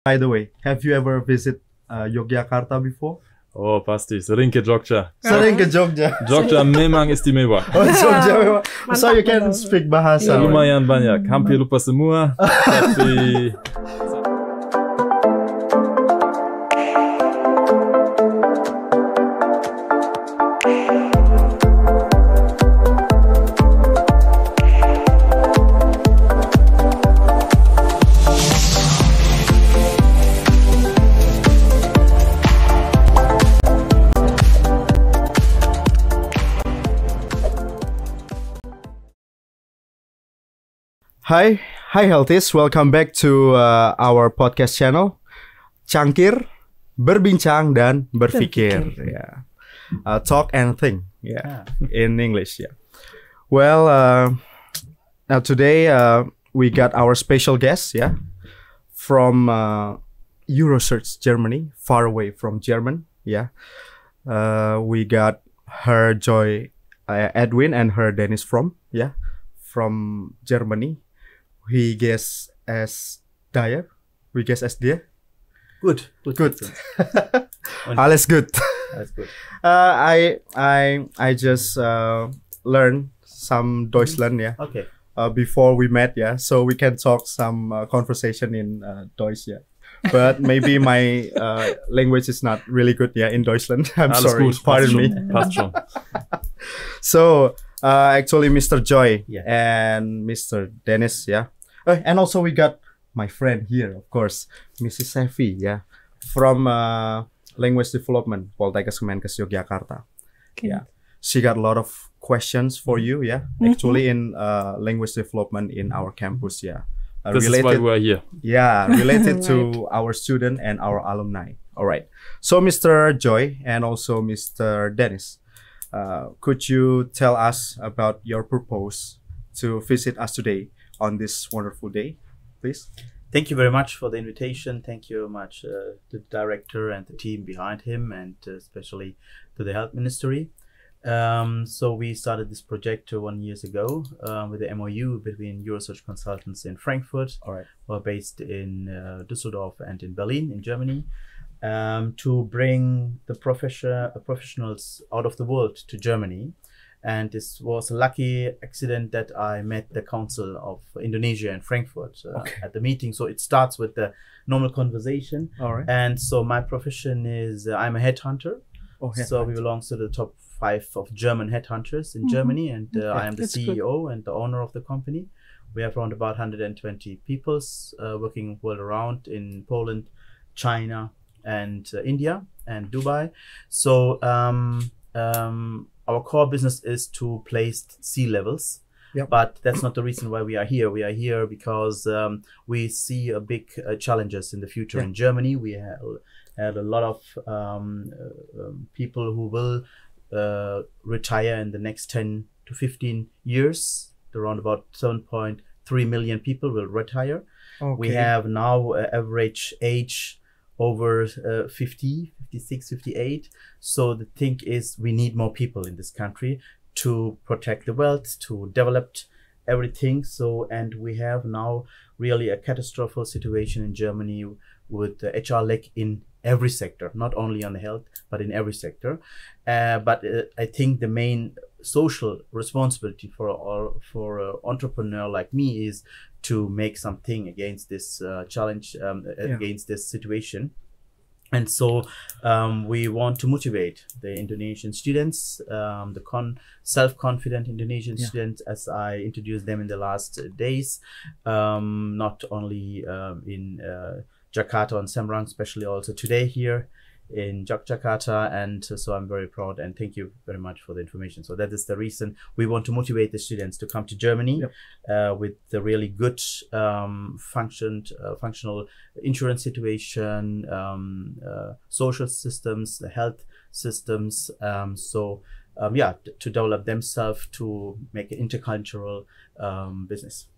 By the way, have you ever visited Yogyakarta before? Oh, pasti. Sering ke Jogja. Sering ke Jogja. Jogja memang istimewa. Oh, Jogja memang. So you can speak bahasa. Lumayan banyak. Hampir lupa semua. Tapi Hi Healthies, welcome back to our podcast channel Cangkir, Berbincang, dan Berpikir. Yeah. Talk and think, in English. Yeah. Well, now today we got our special guest, from Eurosearch Germany, far away from German. We got her Joy Edwin and her Dennis Fromm, from Germany. We guess as dia. We guess as dia. Good. Alles good. That's good. I just learned some Deutschland, Okay. before we met, so we can talk some conversation in Deutsch, But maybe my language is not really good, in Deutschland. I'm alles sorry. gut. Pardon me. Passt schon. So actually, Mr. Joy Yeah. and Mr. Dennis, and also we got my friend here, of course, Mrs. Sevi, from Language Development, Poltekkes Kemenkes Yogyakarta. Okay. Yeah, she got a lot of questions for you, actually in language development in our campus, This is why we're here. Related Right. to our student and our alumni. All right. So, Mr. Joy and also Mr. Dennis, could you tell us about your purpose to visit us today on this wonderful day, please? Thank you very much for the invitation. Thank you very much to the director and the team behind him, and especially to the Health Ministry. So we started this project 1 year ago with the MOU between Eurosearch Consultants in Frankfurt, who are based in Düsseldorf and in Berlin, in Germany, to bring the professionals out of the world to Germany. And this was a lucky accident that I met the Council of Indonesia in Frankfurt at the meeting. So it starts with the normal conversation. All right. And so my profession is I'm a headhunter. So we belong to the top 5 of German headhunters in Germany, and I am the CEO and the owner of the company. We have around about 120 people working world around in Poland, China, and India and Dubai. So our core business is to place C-levels. But that's not the reason why we are here. We are here because we see a big challenges in the future in Germany. We had a lot of people who will retire in the next 10 to 15 years. Around about 7.3 million people will retire. We have now average age over 50, 56, 58. So the thing is, we need more people in this country to protect the wealth, to develop everything. So, and we have now really a catastrophic situation in Germany with the HR lack in every sector, not only on the health, but in every sector. But I think the main social responsibility for an entrepreneur like me is to make something against this challenge, against this situation. And so we want to motivate the Indonesian students, the self-confident Indonesian students, as I introduced them in the last days, not only in Jakarta and Semarang, especially also today here in Yogyakarta. And so I'm very proud, and thank you very much for the information. So that is the reason we want to motivate the students to come to Germany with the really good functional insurance situation, social systems, the health systems. To develop themselves to make an intercultural business.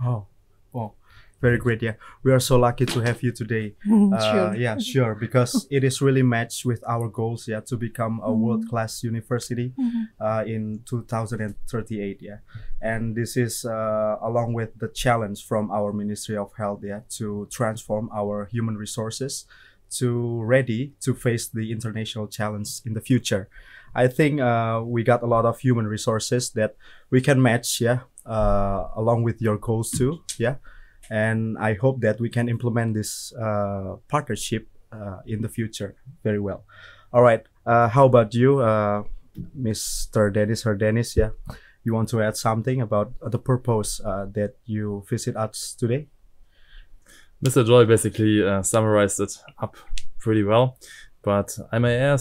Oh, Very great. Yeah, we are so lucky to have you today. Sure. Yeah, sure, because it is really matched with our goals. Yeah, to become a world-class university in 2038. Yeah, and this is along with the challenge from our Ministry of Health. Yeah, to transform our human resources to ready to face the international challenge in the future. I think we got a lot of human resources that we can match. Yeah, along with your goals too. Yeah. And I hope that we can implement this partnership in the future very well. All right. How about you, Mr. Dennis? Yeah, you want to add something about the purpose that you visit us today? Mr. Joy basically summarized it up pretty well, but I may add,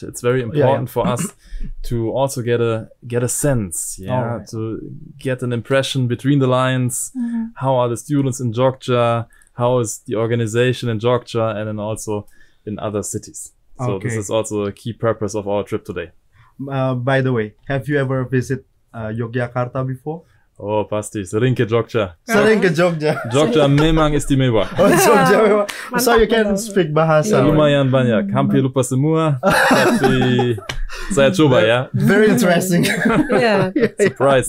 it's very important for us to also get a sense, Right. to get an impression between the lines. How are the students in Georgia? How is the organization in Georgia, and then also in other cities? So this is also a key purpose of our trip today. By the way, have you ever visited Yogyakarta before? Oh, pasti. Sering ke Jogja. Sering ke Jogja. Jogja memang istimewa. Oh, Jogja. So you can speak bahasa. Lumayan banyak. Hampir lupa semua. Tapi saya coba ya. Very interesting. Yeah. Surprise.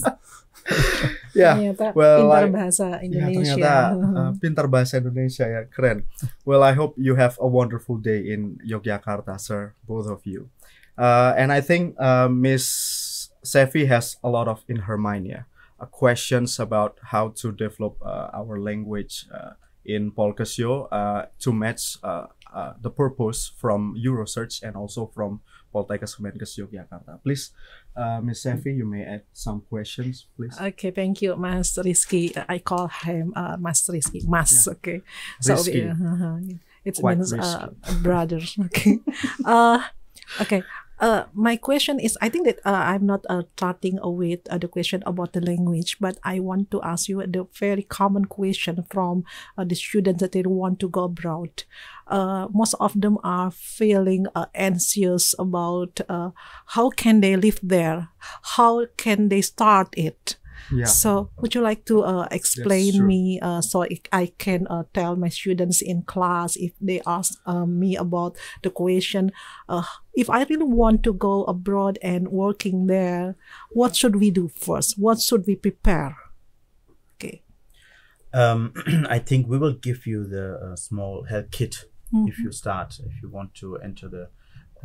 Yeah. Ternyata Well, pintar bahasa Indonesia. ternyata pintar bahasa Indonesia ya, keren. Well, I hope you have a wonderful day in Yogyakarta, sir, both of you. And I think Miss Sefi has a lot of in her mind, yeah. Questions about how to develop our language in POLKESYO to match the purpose from Eurosearch and also from Poltekkes Kemenkes Yogyakarta. Please, Ms. Sefi, you may add some questions, please. Okay, thank you, Mas Rizky. I call him Mas Rizky. Mas, Yeah. okay. Risky. It Quite means risky. brother. Okay. Okay. My question is, I think that I'm not starting with the question about the language, but I want to ask you the very common question from the students that they want to go abroad. Most of them are feeling anxious about how can they live there, how can they start it. Yeah. So would you like to explain true. me so I can tell my students in class if they ask me about the question, if I really want to go abroad and working there, what should we do first? What should we prepare? Okay. I think we will give you the small help kit if you want to enter the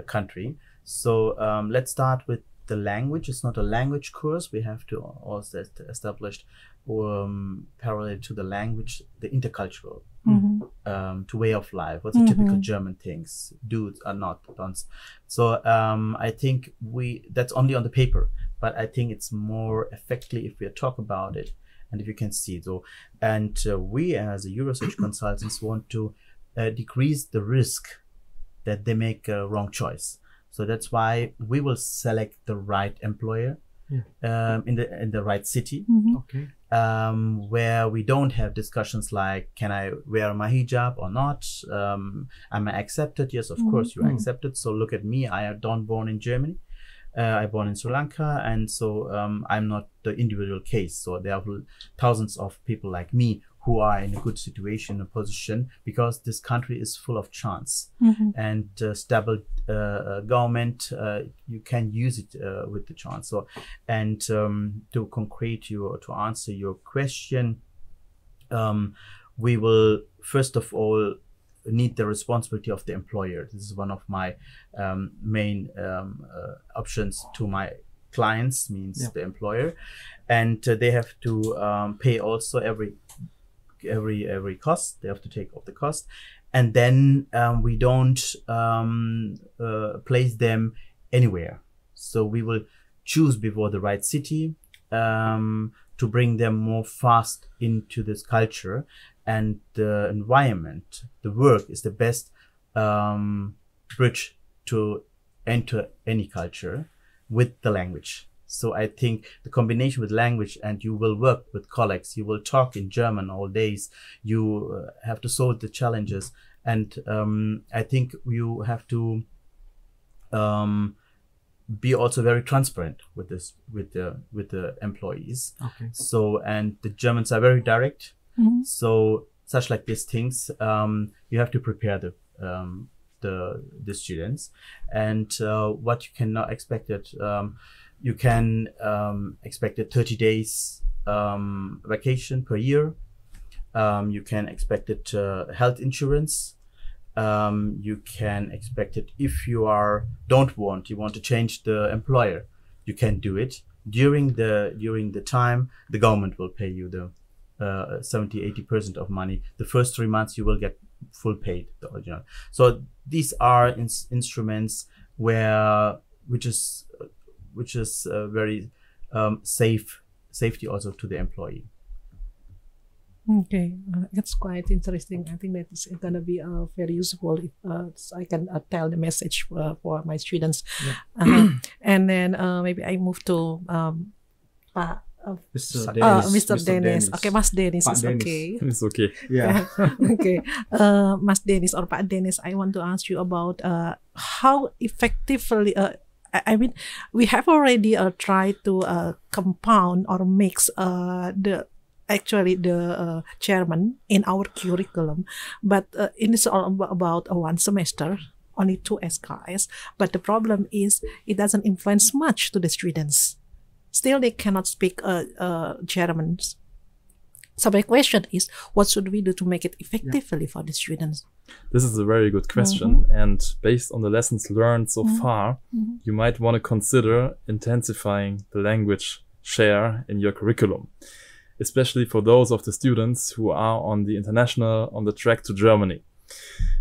country. So let's start with the language. It's not a language course. We have to also establish parallel to the language, the intercultural to way of life. What's the typical German things? Do or not? Don't. So I think that's only on the paper, but I think it's more effectively if we talk about it and if you can see it. So, and we as a Eurosearch consultants want to decrease the risk that they make a wrong choice. So that's why we will select the right employer in the right city, Okay. where we don't have discussions like, can I wear my hijab or not? Am I accepted? Yes, of course you are accepted. So look at me. I am not born in Germany. I born in Sri Lanka, and so I'm not the individual case. So there are thousands of people like me who are in a good situation, a position, because this country is full of chance and stable government. You can use it with the chance. So, and to answer your question, we will first of all need the responsibility of the employer. This is one of my main options to my clients, means the employer, and they have to pay also every cost. They have to take off the cost, and then we don't place them anywhere. So we will choose before the right city to bring them more fast into this culture and the environment. The work is the best bridge to enter any culture with the language. So I think the combination with language, and you will work with colleagues, you will talk in German all days, you have to solve the challenges, and I think you have to be also very transparent with this, with the employees. Okay. So, and the Germans are very direct. So such like these things, you have to prepare the students, and what you cannot expect it. You can expect a 30 days vacation per year. You can expect it health insurance. You can expect it if you you want to change the employer, you can do it. During the time, the government will pay you the 70-80% of money. The first 3 months you will get full paid, the original. So these are instruments which is very safety also to the employee. Okay, that's quite interesting. I think that is going to be very useful if so I can tell the message for my students. And then maybe I move to Mr. Dennis. Okay, Mas Dennis is Dennis. okay. It's okay. Yeah. Okay, Mas Dennis or Pak Dennis, I want to ask you about how effectively. I mean, we have already tried to compound or mix the German in our curriculum, but it is all about one semester, only 2 SKS. But the problem is it doesn't influence much to the students. Still, they cannot speak German. So my question is, what should we do to make it effectively for the students? This is a very good question, and based on the lessons learned so far, you might want to consider intensifying the language share in your curriculum, especially for those of the students who are on the track to Germany.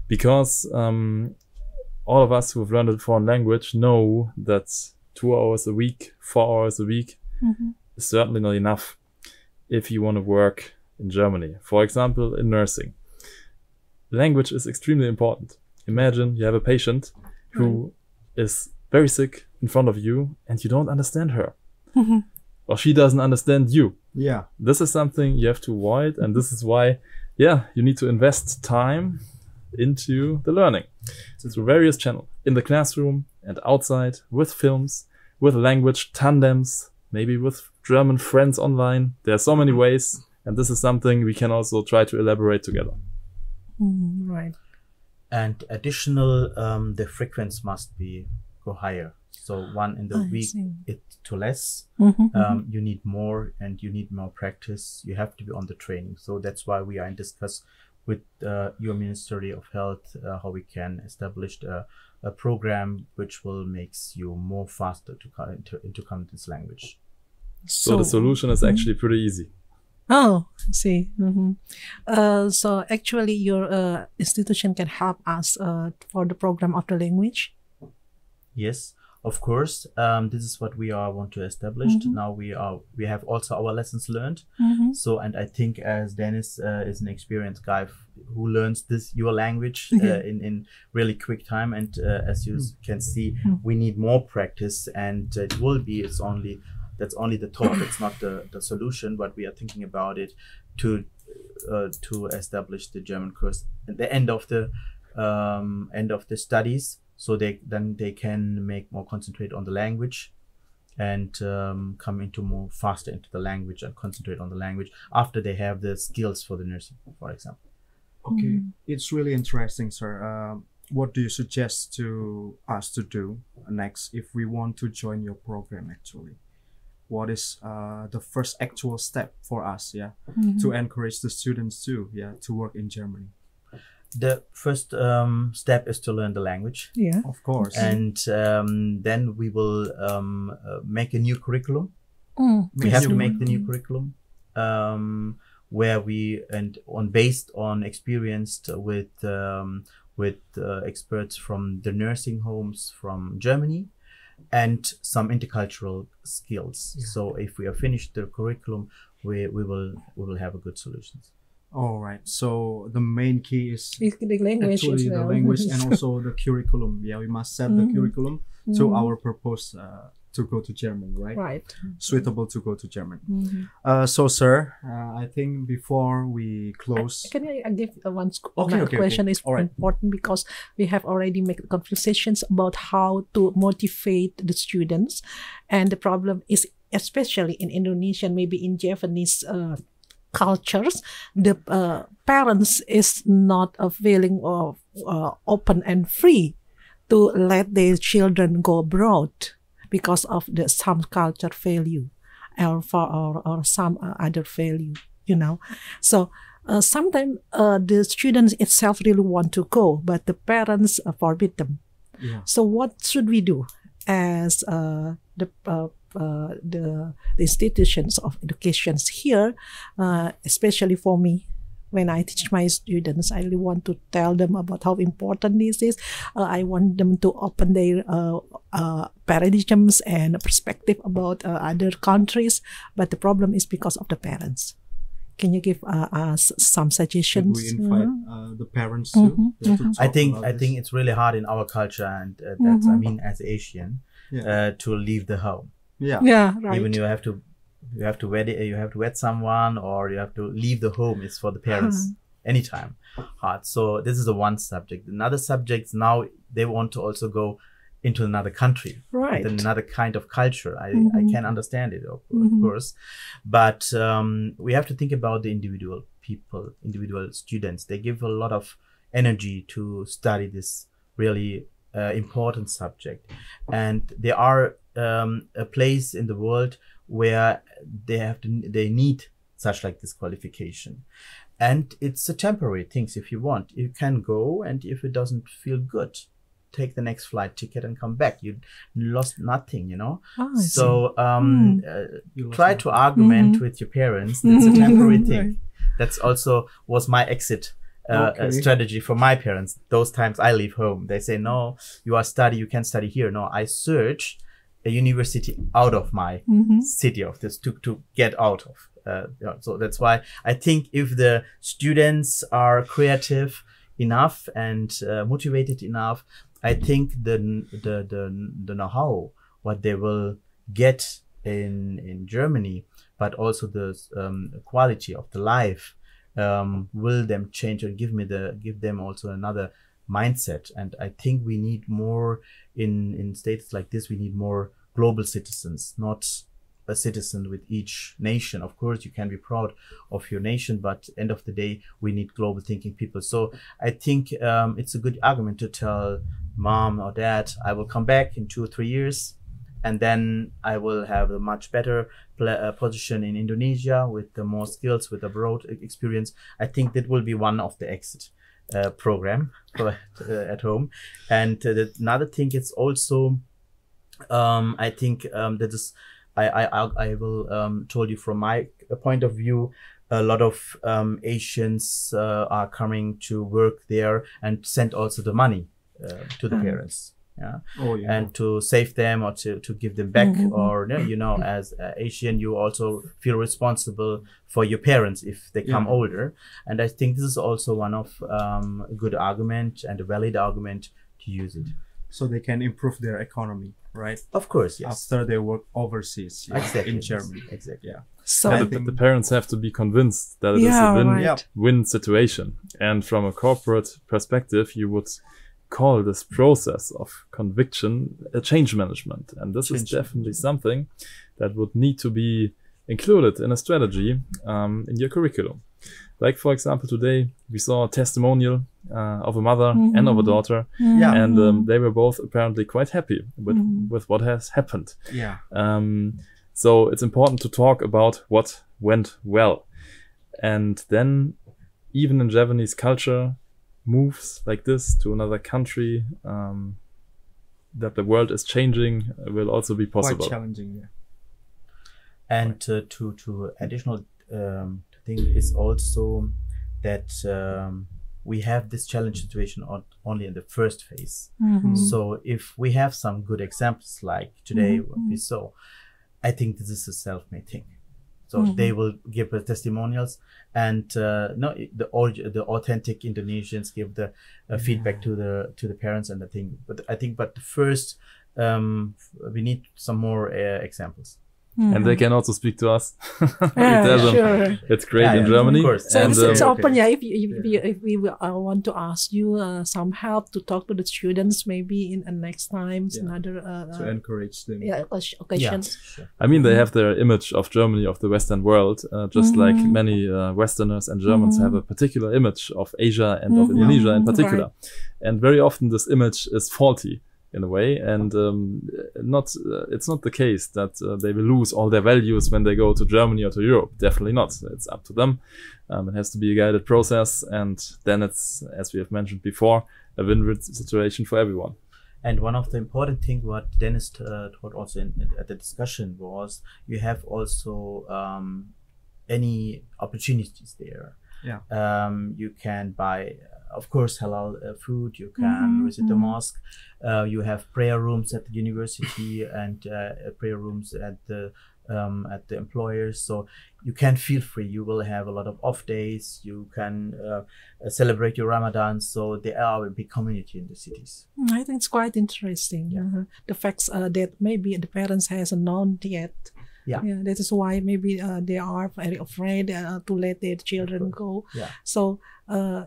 Because all of us who have learned a foreign language know that 2 hours a week, 4 hours a week is certainly not enough if you want to work in Germany. For example, in nursing. Language is extremely important. Imagine you have a patient who is very sick in front of you and you don't understand her. Or she doesn't understand you. Yeah. This is something you have to avoid, and this is why, you need to invest time into the learning. Through various channels, in the classroom and outside, with films, with language tandems, maybe with German friends online. There are so many ways, and this is something we can also try to elaborate together. Right. And additional, the frequency must go higher. So 1 in the week, it's too less. You need more, and you need more practice. You have to be on the training. So that's why we are in discuss with your Ministry of Health how we can establish a program which will makes you more faster to come to this language. So the solution is actually pretty easy. Oh, I see. So actually, your institution can help us for the program of the language. Yes, of course. This is what we want to establish. Now we have also our lessons learned. So, and I think as Dennis is an experienced guy who learns your language in really quick time, and as you can see, we need more practice, and that's only the talk. It's not the solution, but we are thinking about it to establish the German course at the end of the studies, so they can concentrate on the language, and come into more faster into the language and concentrate on the language after they have the skills for the nursing, for example. Okay, it's really interesting, sir. What do you suggest to us to do next if we want to join your program actually? What is the first actual step for us, to encourage the students to work in Germany? The first step is to learn the language. Yeah, of course. And then we will make a new curriculum. We have to make the new curriculum where based on experience with experts from the nursing homes from Germany, and some intercultural skills. So if we have finished the curriculum, we will have a good solutions. All right. So the main key is the language, actually the language and also the curriculum. Yeah, we must set the curriculum to our purpose to go to German, right? Right. Suitable to go to German. So, sir, I think before we close, can I give one Okay. question is important because we have already made conversations about how to motivate the students, and the problem is especially in Indonesian, maybe in Japanese cultures, the parents is not a feeling of open and free to let their children go abroad because of some culture value or some other value, So sometimes the students itself really want to go, but the parents forbid them. Yeah. So what should we do as the institutions of education here, especially for me? When I teach my students, I really want to tell them about how important this is. I want them to open their paradigms and perspective about other countries. But the problem is because of the parents. Can you give us some suggestions? Should we invite the parents too? I think it's really hard in our culture, and that's I mean as Asian, to leave the home. Yeah, right. Even you have to wed someone, or you have to leave the home. It's for the parents anytime. Hard. So this is the one subject. Another subject, now they want to also go into another country, right? With another kind of culture. I can understand it, of course, but we have to think about the individual people, individual students. They give a lot of energy to study this really important subject, and there are a place in the world where they need such like this qualification, and it's a temporary things. If you want, you can go, and if it doesn't feel good, take the next flight ticket and come back. You lost nothing, So try to argument with your parents. It's a temporary thing. Right. That's also was my exit strategy for my parents. Those times I leave home, they say, no, you can study here. No, I search a university out of my city of this to get out of. So that's why I think if the students are creative enough and motivated enough, I think the know-how what they will get in Germany, but also the quality of the life will them change and give them also another mindset. And I think we need more in states like this. We need more global citizens, not a citizen with each nation. Of course, you can be proud of your nation, but end of the day, we need global thinking people. So I think it's a good argument to tell mom or dad, I will come back in 2 or 3 years, and then I will have a much better position in Indonesia with the more skills, with a broad experience. I think that will be one of the exit program at home. And another thing, it's also I think that is I will told you from my point of view, a lot of Asians are coming to work there and send also the money to the parents. And to save them or to give them back, or as Asian, you also feel responsible for your parents if they come older. And I think this is also one of a good argument and a valid argument to use it. So they can improve their economy, right? Of course, yes. After they work overseas, exactly, in Germany. Exactly. Yeah. So the parents have to be convinced that it is a win situation. And from a corporate perspective, you would call this process of conviction a change management. And this is definitely something that would need to be included in a strategy in your curriculum. Like, for example, today we saw a testimonial of a mother and of a daughter, and they were both apparently quite happy with what has happened. Yeah. So it's important to talk about what went well. And then even in Japanese culture, moves like this to another country, that the world is changing, will also be possible. Quite challenging, yeah. And to additional thing is also that we have this challenge situation only in the first phase. So if we have some good examples like today what we saw, I think this is a self-made thing. So they will give testimonials, and the authentic Indonesians give the feedback to the parents and the thing. But I think, the first we need some more examples. And they can also speak to us. Sure. It's great in Germany. Of course. So And, it's open, if we want to ask you some help to talk to the students, maybe in next times, another to encourage them. occasions. Sure. I mean, they have their image of Germany, of the Western world, just like many Westerners and Germans have a particular image of Asia and of Indonesia in particular. Right. And very often this image is faulty in a way, and it's not the case that they will lose all their values when they go to Germany or to Europe. Definitely not. It's up to them. It has to be a guided process, and then it's, as we have mentioned before, a win-win situation for everyone. And one of the important things what Dennis taught also at the discussion was you have also any opportunities there. Yeah. You can buy, of course, halal food. You can visit the mosque. You have prayer rooms at the university and prayer rooms at the employers. So you can feel free. You will have a lot of off days. You can celebrate your Ramadan. So there are a big community in the cities. I think it's quite interesting. Yeah. The facts that maybe the parents hasn't known yet. Yeah. That is why maybe they are very afraid to let their children go. Yeah. So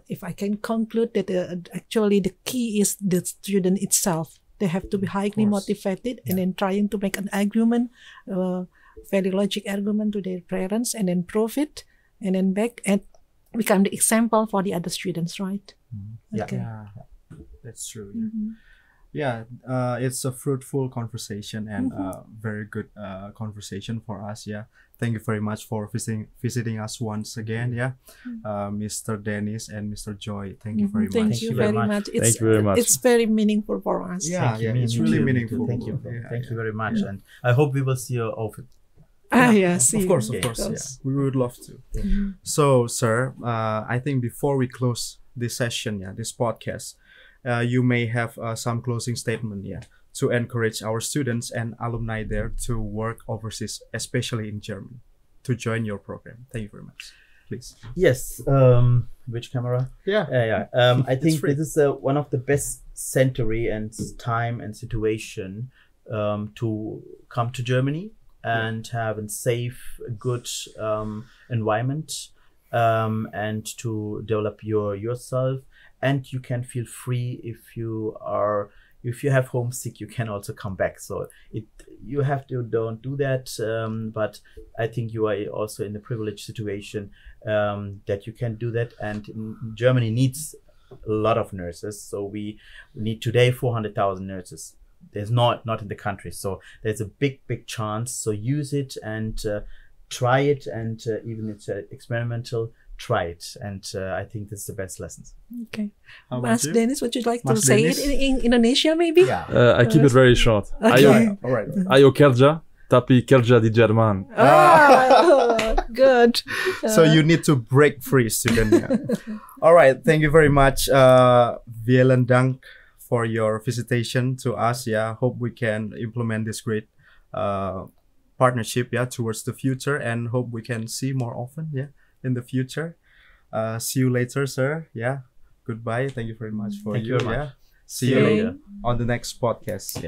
if I can conclude that actually the key is the student itself. They have to be highly motivated and then trying to make an argument, very logic argument to their parents, and then prove it, and then back and become the example for the other students, right? Yeah. Okay. Yeah, that's true. Yeah. It's a fruitful conversation and very good conversation for us. Yeah, thank you very much for visiting us once again. Yeah, Mr. Dennis and Mr. Joy, thank you very much. Thank you very much. Thank you very much. It's very meaningful for us. Yeah, it's really meaningful. Thank you. Yeah, Thank you very much. And I hope we will see you often. Yes. Of course. Yeah, we would love to. So, sir, I think before we close this session, this podcast, you may have some closing statement, to encourage our students and alumni there to work overseas, especially in Germany, to join your program. Thank you very much. Please. Yes. Which camera? Yeah. I think this is one of the best century and time and situation to come to Germany and have a safe, good environment and to develop yourself. And you can feel free if you have homesick, you can also come back. So you have to don't do that. But I think you are also in a privileged situation that you can do that. And Germany needs a lot of nurses. So we need today 400,000 nurses. There's not in the country. So there's a big chance. So use it and try it. And even it's experimental, try it. And I think this is the best lessons. Okay. Mas Dennis, would you like to say it in Indonesia maybe? Yeah. I keep it very short. Okay. Alright. Ayo kerja, tapi kerja di Jerman. Good. So you need to break free, student. All right. Thank you very much. Vielen Dank for your visitation to us. Hope we can implement this great partnership towards the future, and hope we can see more often in the future. See you later, sir. Goodbye. Thank you very much for Thank you very much. See you on the next podcast.